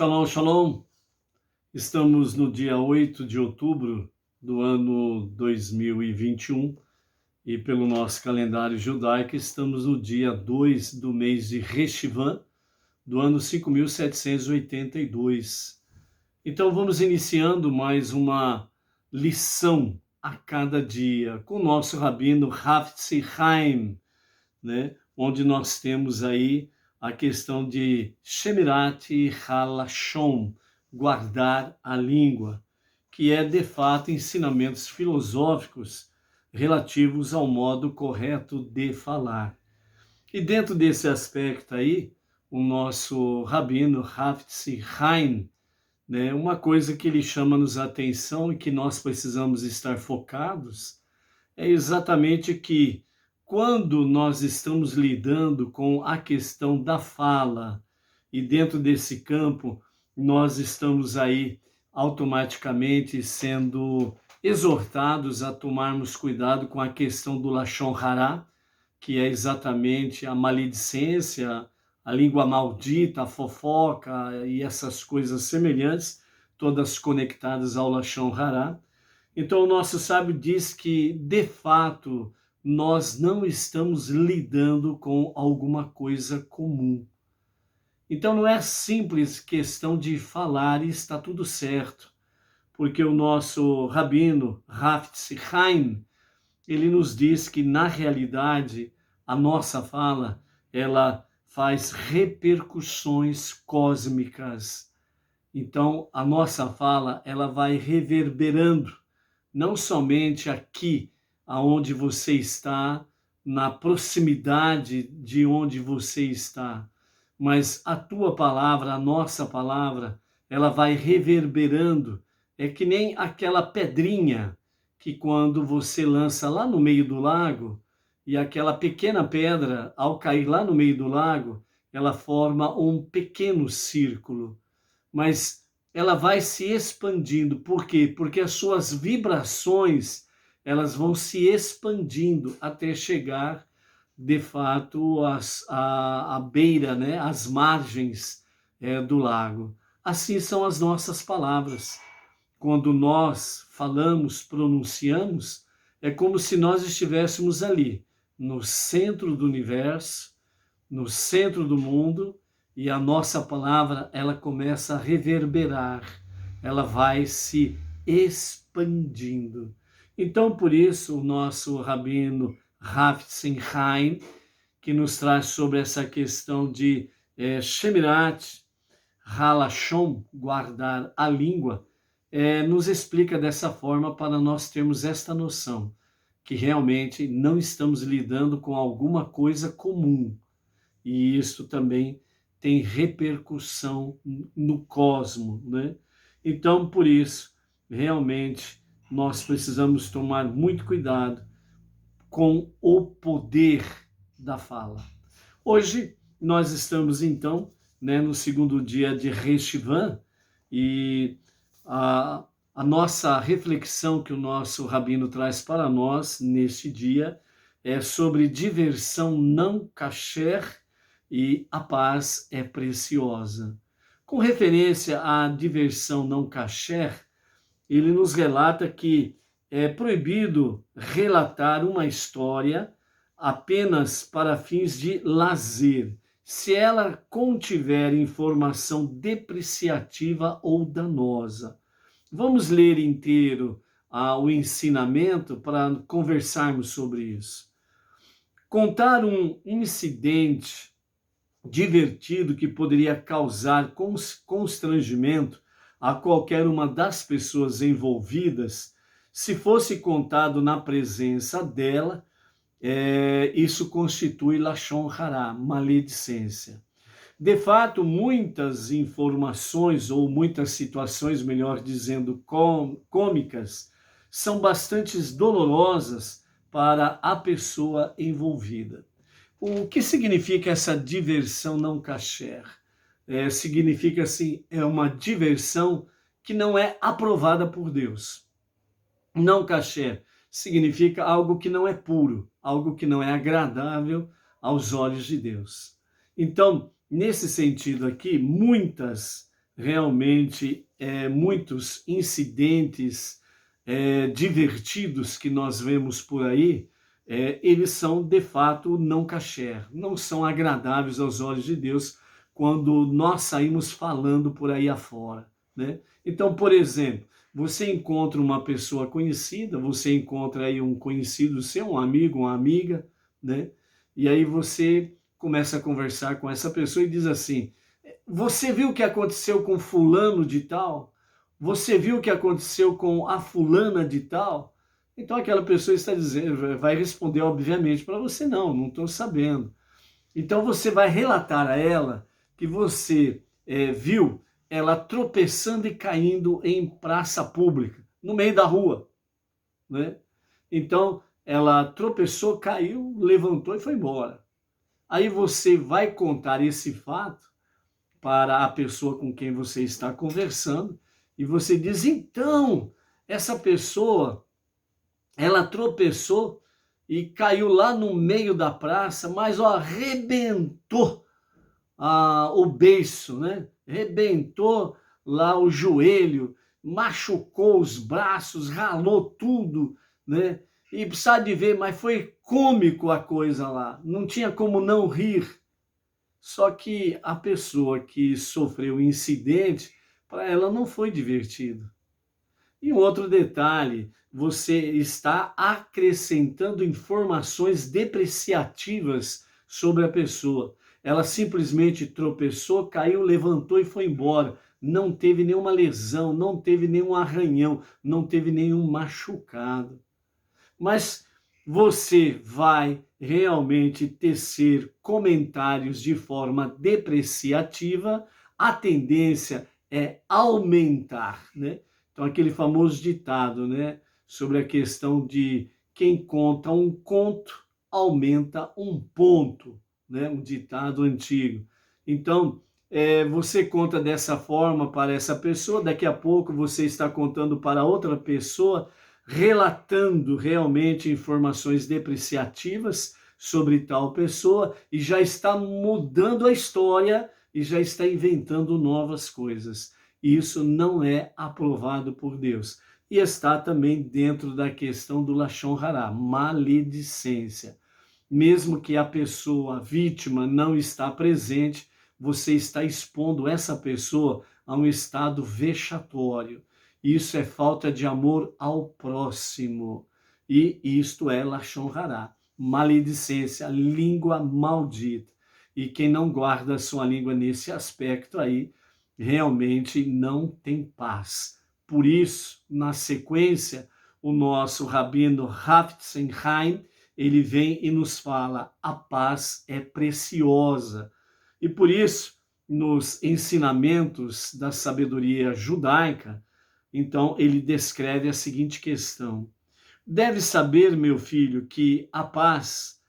Shalom, shalom. Estamos no dia 8 de outubro do ano 2021 e pelo nosso calendário judaico estamos no dia 2 do mês de Reshivan do ano 5782. Então vamos iniciando mais uma lição a cada dia com o nosso rabino Hafetz Chaim, né? Onde nós temos aí a questão de Shemirat Halashon, guardar a língua, que é de fato ensinamentos filosóficos relativos ao modo correto de falar. E dentro desse aspecto aí, o nosso rabino Hafetz Chaim, né, uma coisa que ele chama-nos a atenção e que nós precisamos estar focados é exatamente que quando nós estamos lidando com a questão da fala e dentro desse campo nós estamos aí automaticamente sendo exortados a tomarmos cuidado com a questão do Lashon Hará, que é exatamente a maledicência, a língua maldita, a fofoca e essas coisas semelhantes, todas conectadas ao Lashon Hará. Então, o nosso sábio diz que, de fato, nós não estamos lidando com alguma coisa comum. Então, não é simples questão de falar e está tudo certo, porque o nosso rabino, Hafetz Chaim, ele nos diz que, na realidade, a nossa fala, ela faz repercussões cósmicas. Então, a nossa fala, ela vai reverberando, não somente aqui, aonde você está, na proximidade de onde você está, mas a tua palavra, a nossa palavra, ela vai reverberando. É que nem aquela pedrinha que quando você lança lá no meio do lago, e aquela pequena pedra, ao cair lá no meio do lago, ela forma um pequeno círculo, mas ela vai se expandindo. Por quê? Porque as suas vibrações, elas vão se expandindo até chegar, de fato, à beira, né? Às margens do lago. Assim são as nossas palavras. Quando nós falamos, pronunciamos, é como se nós estivéssemos ali, no centro do universo, no centro do mundo, e a nossa palavra, ela começa a reverberar, ela vai se expandindo. Então, por isso, o nosso rabino Hafetz Chaim, que nos traz sobre essa questão de Shemirat Halashon, guardar a língua, nos explica dessa forma para nós termos esta noção, que realmente não estamos lidando com alguma coisa comum, e isso também tem repercussão no cosmos, né? Então, por isso, realmente, nós precisamos tomar muito cuidado com o poder da fala. Hoje, nós estamos, então, né, no segundo dia de Reshivan, e a nossa reflexão que o nosso rabino traz para nós neste dia é sobre diversão não kasher e a paz é preciosa. Com referência à diversão não kasher, ele nos relata que é proibido relatar uma história apenas para fins de lazer, se ela contiver informação depreciativa ou danosa. Vamos ler inteiro o ensinamento para conversarmos sobre isso. Contar um incidente divertido que poderia causar constrangimento a qualquer uma das pessoas envolvidas, se fosse contado na presença dela, isso constitui Lashon Hará, maledicência. De fato, muitas informações, ou muitas situações, melhor dizendo, cômicas, são bastante dolorosas para a pessoa envolvida. O que significa essa diversão não kasher? Significa assim, é uma diversão que não é aprovada por Deus. Não kasher significa algo que não é puro, algo que não é agradável aos olhos de Deus. Então, nesse sentido aqui, muitas realmente muitos incidentes divertidos que nós vemos por aí, eles são de fato não kasher, não são agradáveis aos olhos de Deus quando nós saímos falando por aí afora, né? Então, por exemplo, você encontra uma pessoa conhecida, você encontra aí um conhecido seu, um amigo, uma amiga, né? E aí você começa a conversar com essa pessoa e diz assim: você viu o que aconteceu com fulano de tal? Você viu o que aconteceu com a fulana de tal? Então aquela pessoa está dizendo, vai responder obviamente para você, não estou sabendo. Então você vai relatar a ela que você viu ela tropeçando e caindo em praça pública, no meio da rua, né? Então ela tropeçou, caiu, levantou e foi embora. Aí você vai contar esse fato para a pessoa com quem você está conversando e você diz: então, essa pessoa, ela tropeçou e caiu lá no meio da praça, mas ó, arrebentou o beiço, né? Arrebentou lá o joelho, machucou os braços, ralou tudo, né? E precisa de ver, mas foi cômico a coisa lá, não tinha como não rir. Só que a pessoa que sofreu o incidente, para ela não foi divertido. E um outro detalhe, você está acrescentando informações depreciativas sobre a pessoa. Ela simplesmente tropeçou, caiu, levantou e foi embora. Não teve nenhuma lesão, não teve nenhum arranhão, não teve nenhum machucado. Mas você vai realmente tecer comentários de forma depreciativa, a tendência é aumentar, né? Então, aquele famoso ditado, né, sobre a questão de quem conta um conto aumenta um ponto, né? Um ditado antigo. Então, você conta dessa forma para essa pessoa, daqui a pouco você está contando para outra pessoa, relatando realmente informações depreciativas sobre tal pessoa e já está mudando a história e já está inventando novas coisas. Isso não é aprovado por Deus. E está também dentro da questão do Lashon Hará, maledicência. Mesmo que a pessoa, a vítima, não está presente, você está expondo essa pessoa a um estado vexatório. Isso é falta de amor ao próximo. E isto é Lashon Hará, maledicência, língua maldita. E quem não guarda a sua língua nesse aspecto aí, realmente não tem paz. Por isso, na sequência, o nosso rabino Haim, ele vem e nos fala: a paz é preciosa. E por isso, nos ensinamentos da sabedoria judaica, então ele descreve a seguinte questão: deve saber, meu filho, que a paz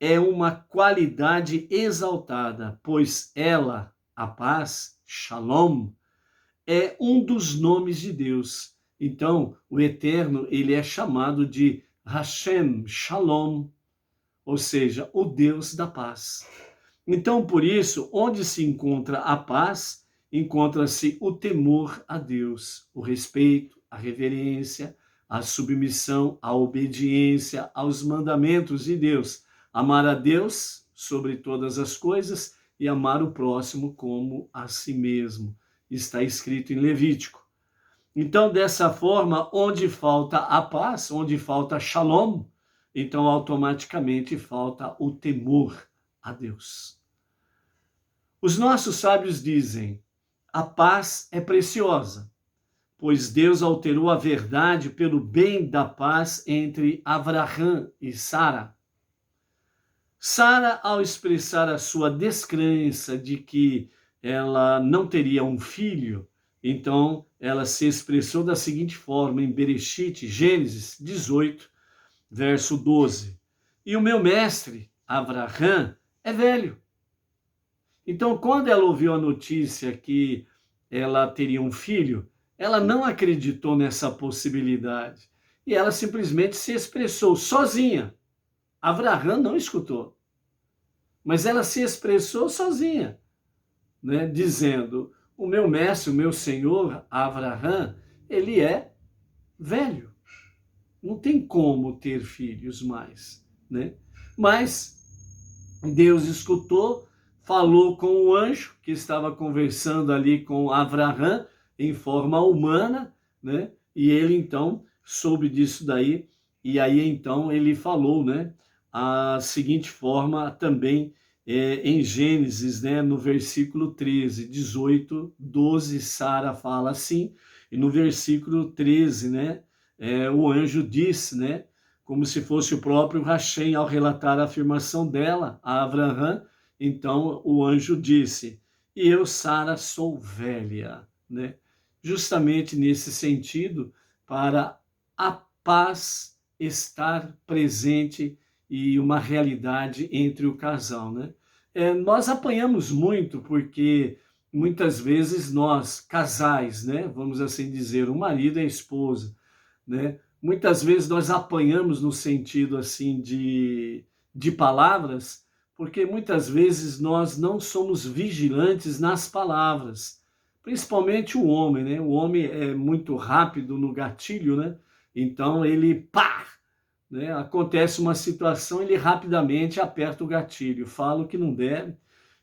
é uma qualidade exaltada, pois ela, a paz, Shalom, é um dos nomes de Deus. Então, o Eterno, ele é chamado de Hashem Shalom, ou seja, o Deus da paz. Então, por isso, onde se encontra a paz, encontra-se o temor a Deus, o respeito, a reverência, a submissão, a obediência aos mandamentos de Deus. Amar a Deus sobre todas as coisas e amar o próximo como a si mesmo. Está escrito em Levítico. Então, dessa forma, onde falta a paz, onde falta shalom, então automaticamente falta o temor a Deus. Os nossos sábios dizem: a paz é preciosa, pois Deus alterou a verdade pelo bem da paz entre Abraham e Sara. Sara, ao expressar a sua descrença de que ela não teria um filho, então ela se expressou da seguinte forma em Bereshit, Gênesis 18, verso 12: e o meu mestre, Abraham, é velho. Então, quando ela ouviu a notícia que ela teria um filho, ela não acreditou nessa possibilidade. E ela simplesmente se expressou sozinha. Abraham não escutou. Mas ela se expressou sozinha, né? Dizendo: o meu mestre, o meu senhor, Avraham, ele é velho. Não tem como ter filhos mais, né? Mas Deus escutou, falou com o anjo que estava conversando ali com Avraham em forma humana, né? E ele então soube disso daí, e aí então ele falou, né? A seguinte forma também em Gênesis, né? No versículo 13, 18, 12, Sara fala assim, e no versículo 13, né? O anjo disse, né? Como se fosse o próprio Hashem ao relatar a afirmação dela a Avraham. Então o anjo disse: e eu, Sara, sou velha, né? Justamente nesse sentido, para a paz estar presente e uma realidade entre o casal, né? Nós apanhamos muito porque muitas vezes nós, casais, né? Vamos assim dizer, o marido e a esposa, né? Muitas vezes nós apanhamos no sentido assim de palavras, porque muitas vezes nós não somos vigilantes nas palavras, principalmente o homem, né? O homem é muito rápido no gatilho, né? Então ele, pá, né? Acontece uma situação, ele rapidamente aperta o gatilho, fala o que não deve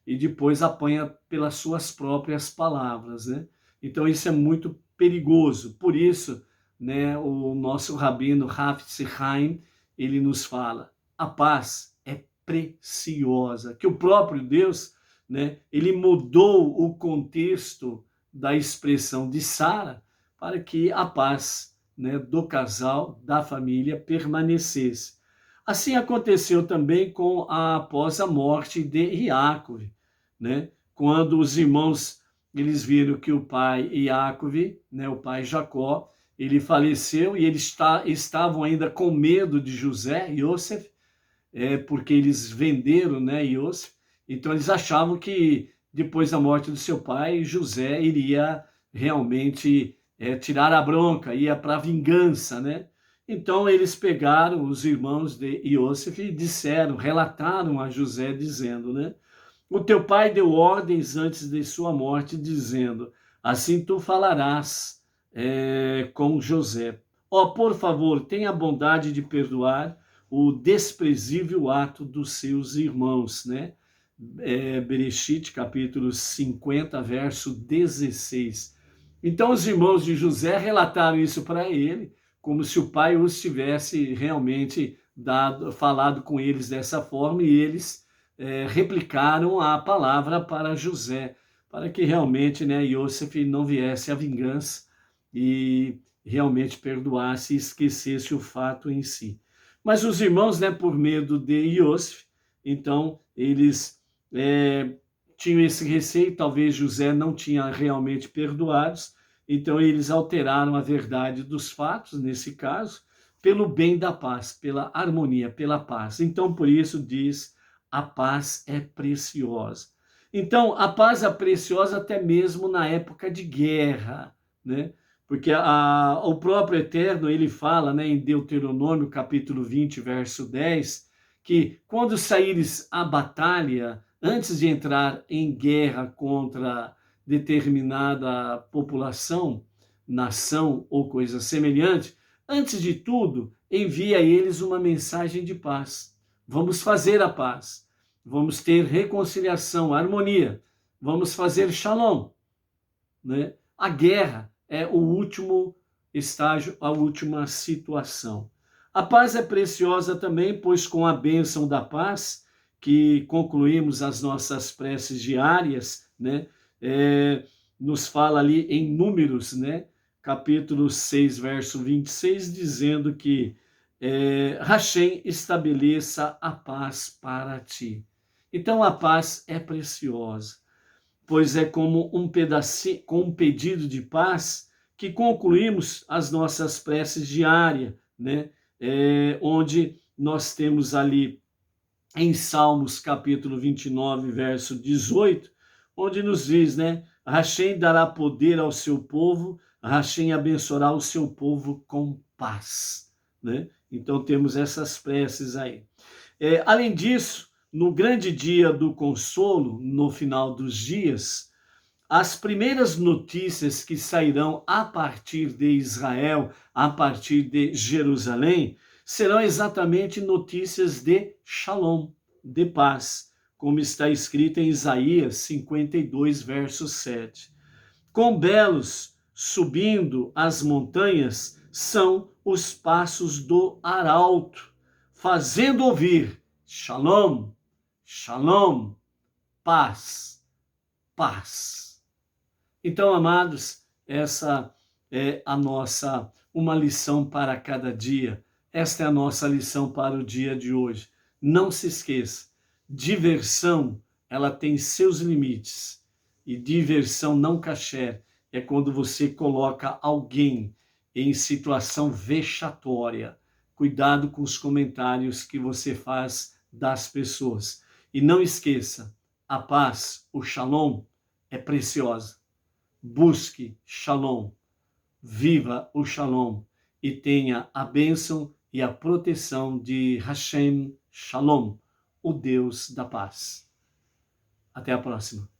e depois apanha pelas suas próprias palavras, né? Então isso é muito perigoso. Por isso, né, o nosso rabino Hafetz Haim, ele nos fala: a paz é preciosa, que o próprio Deus, né, ele mudou o contexto da expressão de Sara para que a paz, né, do casal, da família permanecesse. Assim aconteceu também após a morte de Iacov, né? Quando os irmãos eles viram que o pai Iacov, né, o pai Jacó, ele faleceu e eles estavam ainda com medo de José, Yosef, porque eles venderam, né, Yosef. Então eles achavam que depois da morte do seu pai, José iria realmente tirar a bronca, ia para a vingança, né? Então eles pegaram os irmãos de Yosef e disseram, relataram a José dizendo, né? O teu pai deu ordens antes de sua morte, dizendo, assim tu falarás com José. Por favor, tenha a bondade de perdoar o desprezível ato dos seus irmãos, né? Bereshit, capítulo 50, verso 16. Então os irmãos de José relataram isso para ele, como se o pai os tivesse realmente falado com eles dessa forma, e eles replicaram a palavra para José, para que realmente, né, Yosef não viesse a vingança e realmente perdoasse e esquecesse o fato em si. Mas os irmãos, né, por medo de Yosef, então eles tinham esse receio, talvez José não tinha realmente perdoados, então eles alteraram a verdade dos fatos, nesse caso, pelo bem da paz, pela harmonia, pela paz. Então, por isso diz, a paz é preciosa. Então, a paz é preciosa até mesmo na época de guerra, né? Porque o próprio Eterno, ele fala, né, em Deuteronômio, capítulo 20, verso 10, que quando saíres à batalha, antes de entrar em guerra contra determinada população, nação ou coisa semelhante, antes de tudo, envia a eles uma mensagem de paz. Vamos fazer a paz. Vamos ter reconciliação, harmonia. Vamos fazer shalom, né? A guerra é o último estágio, a última situação. A paz é preciosa também, pois com a bênção da paz, que concluímos as nossas preces diárias, né? Nos fala ali em Números, né? Capítulo 6, verso 26, dizendo que Hashem estabeleça a paz para ti. Então a paz é preciosa, pois é como um pedacinho, com um pedido de paz que concluímos as nossas preces diárias, né? Onde nós temos ali em Salmos capítulo 29, verso 18, onde nos diz, né? Hashem dará poder ao seu povo, Hashem abençoará o seu povo com paz, né? Então temos essas preces aí. Além disso, no grande dia do consolo, no final dos dias, as primeiras notícias que sairão a partir de Israel, a partir de Jerusalém, serão exatamente notícias de shalom, de paz, como está escrito em Isaías 52, verso 7. Quão belos, subindo as montanhas, são os passos do arauto, fazendo ouvir shalom, shalom, paz, paz. Então, amados, essa é uma lição para cada dia. Esta é a nossa lição para o dia de hoje. Não se esqueça, diversão, ela tem seus limites. E diversão não kasher é quando você coloca alguém em situação vexatória. Cuidado com os comentários que você faz das pessoas. E não esqueça, a paz, o shalom, é preciosa. Busque shalom, viva o shalom e tenha a bênção e a proteção de Hashem Shalom, o Deus da paz. Até a próxima.